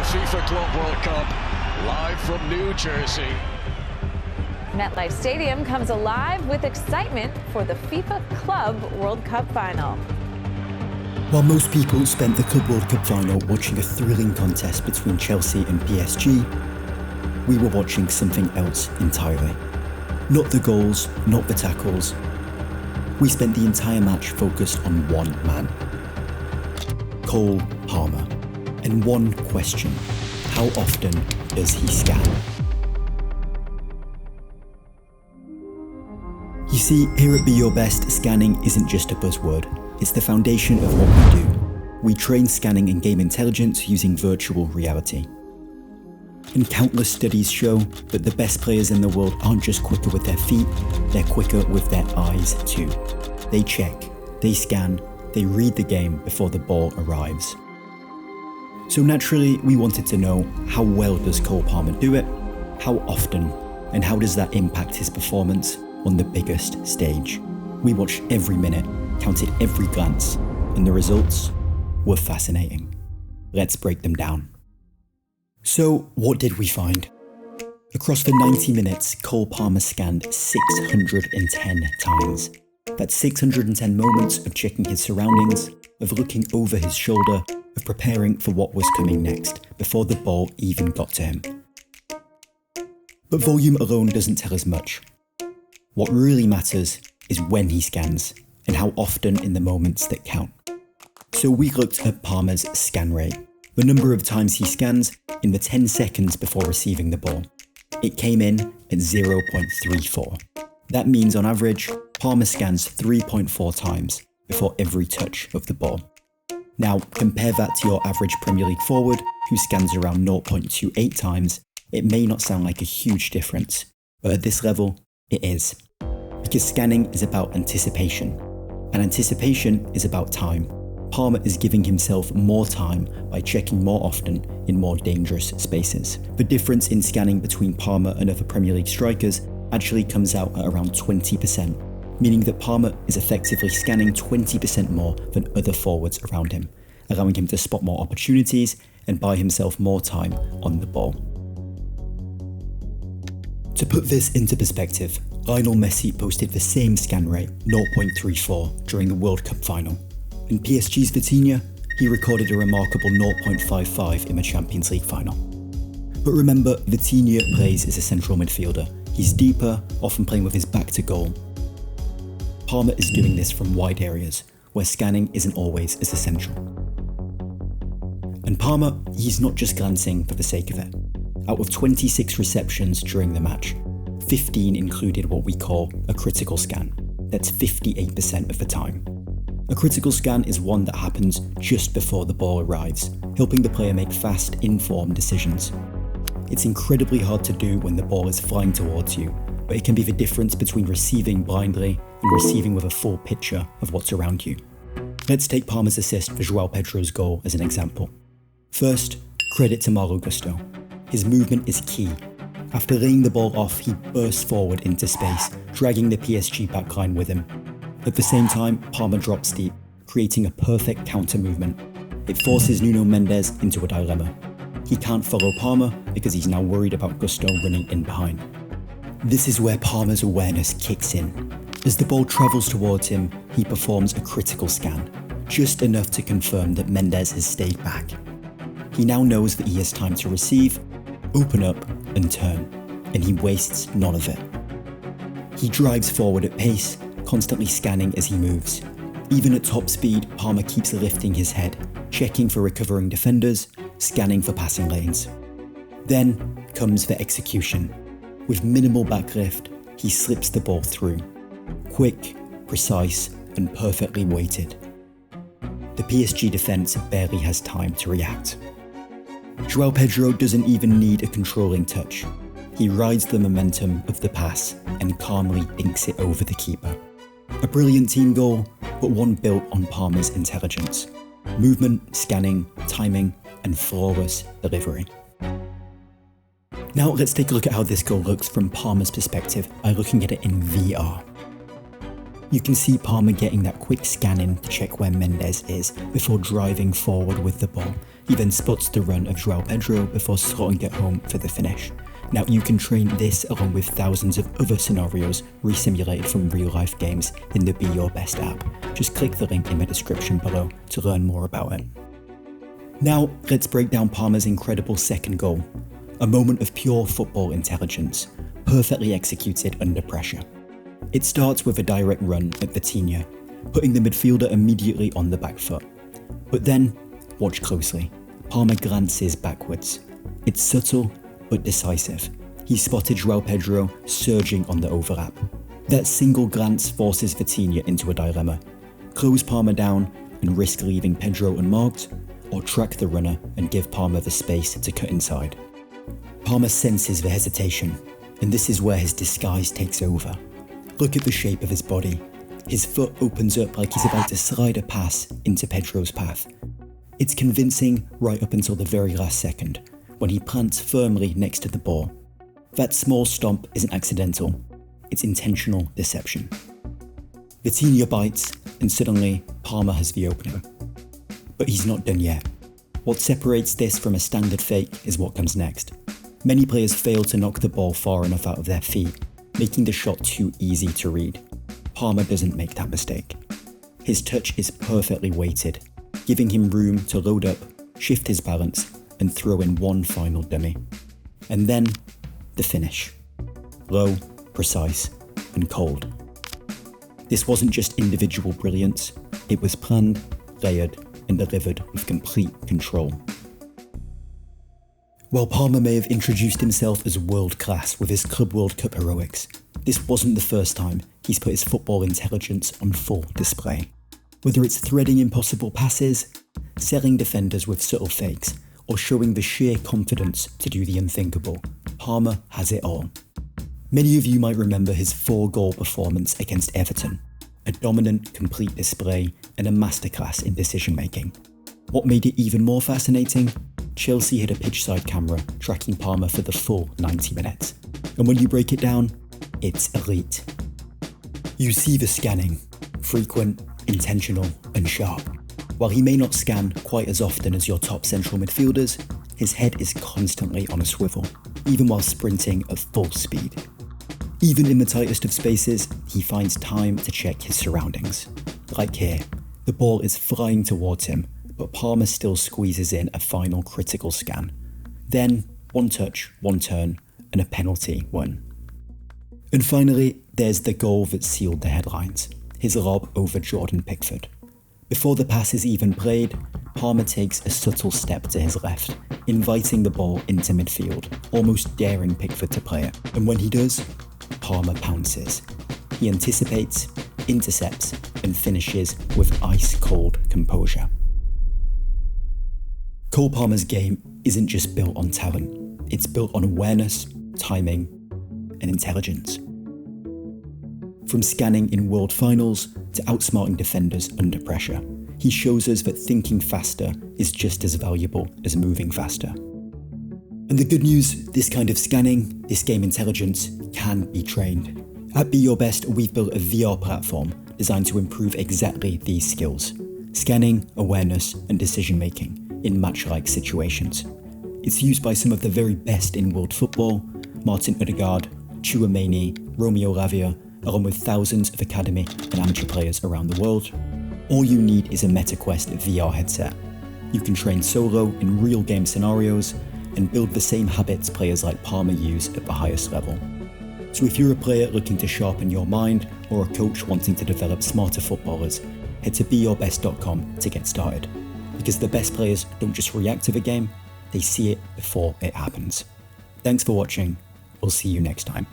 FIFA Club World Cup, live from New Jersey. MetLife Stadium comes alive with excitement for the FIFA Club World Cup final. While most people spent the Club World Cup final watching a thrilling contest between Chelsea and PSG, we were watching something else entirely. Not the goals, not the tackles. We spent the entire match focused on one man, Cole Palmer. And one question: how often does he scan? You see, here at Be Your Best, scanning isn't just a buzzword. It's the foundation of what we do. We train scanning and game intelligence using virtual reality. And countless studies show that the best players in the world aren't just quicker with their feet, they're quicker with their eyes too. They check, they scan, they read the game before the ball arrives. So naturally, we wanted to know, how well does Cole Palmer do it, how often, and how does that impact his performance on the biggest stage? We watched every minute, counted every glance, and the results were fascinating. Let's break them down. So, what did we find? Across the 90 minutes, Cole Palmer scanned 610 times. That's 610 moments of checking his surroundings, of looking over his shoulder, of preparing for what was coming next, before the ball even got to him. But volume alone doesn't tell us much. What really matters is when he scans, and how often in the moments that count. So we looked at Palmer's scan rate, the number of times he scans in the 10 seconds before receiving the ball. It came in at 0.34. That means on average, Palmer scans 3.4 times before every touch of the ball. Now, compare that to your average Premier League forward, who scans around 0.28 times. It may not sound like a huge difference, but at this level, it is. Because scanning is about anticipation, and anticipation is about time. Palmer is giving himself more time by checking more often in more dangerous spaces. The difference in scanning between Palmer and other Premier League strikers actually comes out at around 20%. Meaning that Palmer is effectively scanning 20% more than other forwards around him, allowing him to spot more opportunities and buy himself more time on the ball. To put this into perspective, Lionel Messi posted the same scan rate, 0.34, during the World Cup final. In PSG's Vitinha, he recorded a remarkable 0.55 in the Champions League final. But remember, Vitinha plays as a central midfielder. He's deeper, often playing with his back to goal. Palmer is doing this from wide areas, where scanning isn't always as essential. And Palmer, he's not just glancing for the sake of it. Out of 26 receptions during the match, 15 included what we call a critical scan. That's 58% of the time. A critical scan is one that happens just before the ball arrives, helping the player make fast, informed decisions. It's incredibly hard to do when the ball is flying towards you, but it can be the difference between receiving blindly and receiving with a full picture of what's around you. Let's take Palmer's assist for João Pedro's goal as an example. First, credit to Malo Gusto. His movement is key. After laying the ball off, he bursts forward into space, dragging the PSG backline with him. At the same time, Palmer drops deep, creating a perfect counter movement. It forces Nuno Mendes into a dilemma. He can't follow Palmer because he's now worried about Gusto running in behind. This is where Palmer's awareness kicks in. As the ball travels towards him, he performs a critical scan, just enough to confirm that Mendes has stayed back. He now knows that he has time to receive, open up, and turn, and he wastes none of it. He drives forward at pace, constantly scanning as he moves. Even at top speed, Palmer keeps lifting his head, checking for recovering defenders, scanning for passing lanes. Then comes the execution. With minimal backlift, he slips the ball through. Quick, precise, and perfectly weighted. The PSG defence barely has time to react. João Pedro doesn't even need a controlling touch. He rides the momentum of the pass and calmly dinks it over the keeper. A brilliant team goal, but one built on Palmer's intelligence. Movement, scanning, timing, and flawless delivery. Now let's take a look at how this goal looks from Palmer's perspective by looking at it in VR. You can see Palmer getting that quick scan in to check where Mendes is before driving forward with the ball, He then spots the run of João Pedro before slotting it home for the finish. Now you can train this along with thousands of other scenarios resimulated from real life games in the Be Your Best app. Just click the link in the description below to learn more about it. Now let's break down Parma's incredible second goal. A moment of pure football intelligence, perfectly executed under pressure. It starts with a direct run at Vitinha, putting the midfielder immediately on the back foot. But then, watch closely, Parma glances backwards. It's subtle but decisive. He spotted João Pedro surging on the overlap. That single glance forces Vitinha into a dilemma. Close Parma down and risk leaving Pedro unmarked, or track the runner and give Parma the space to cut inside. Parma senses the hesitation, and this is where his disguise takes over. Look at the shape of his body. His foot opens up like he's about to slide a pass into Pedro's path. It's convincing right up until the very last second, when he plants firmly next to the ball. That small stomp isn't accidental, it's intentional deception. Vitinha bites, and suddenly Parma has the opening. But he's not done yet. What separates this from a standard fake is what comes next. Many players fail to knock the ball far enough out of their feet, making the shot too easy to read. Parma doesn't make that mistake. His touch is perfectly weighted, giving him room to load up, shift his balance, and throw in one final dummy. And then, the finish. Low, precise, and cold. This wasn't just individual brilliance, it was planned, layered, and delivered with complete control. While Parma may have introduced himself as world-class with his Club World Cup heroics, this wasn't the first time he's put his football intelligence on full display. Whether it's threading impossible passes, selling defenders with subtle fakes, or showing the sheer confidence to do the unthinkable, Parma has it all. Many of you might remember his 4-goal performance against Everton, a dominant, complete display and a masterclass in decision-making. What made it even more fascinating? Chelsea had a pitch-side camera tracking Parma for the full 90 minutes. And when you break it down, it's elite. You see the scanning, frequent, intentional, and sharp. While he may not scan quite as often as your top central midfielders, his head is constantly on a swivel, even while sprinting at full speed. Even in the tightest of spaces, he finds time to check his surroundings. Like here, the ball is flying towards him, but Parma still squeezes in a final critical scan. Then, one touch, one turn, and a penalty won. And finally, there's the goal that sealed the headlines, his lob over Jordan Pickford. Before the pass is even played, Parma takes a subtle step to his left, inviting the ball into midfield, almost daring Pickford to play it. And when he does, Parma pounces. He anticipates, intercepts, and finishes with ice-cold composure. Cole Palmer's game isn't just built on talent, it's built on awareness, timing, and intelligence. From scanning in world finals to outsmarting defenders under pressure, he shows us that thinking faster is just as valuable as moving faster. And the good news, this kind of scanning, this game intelligence, can be trained. At Be Your Best, we've built a VR platform designed to improve exactly these skills: scanning, awareness, and decision-making in match-like situations. It's used by some of the very best in world football: Martin Odegaard, Tchouaméni, Romeo Lavia, along with thousands of academy and amateur players around the world. All you need is a MetaQuest VR headset. You can train solo in real game scenarios and build the same habits players like Parma use at the highest level. So if you're a player looking to sharpen your mind or a coach wanting to develop smarter footballers, head to beyourbest.com to get started. Because the best players don't just react to the game, they see it before it happens. Thanks for watching. We'll see you next time.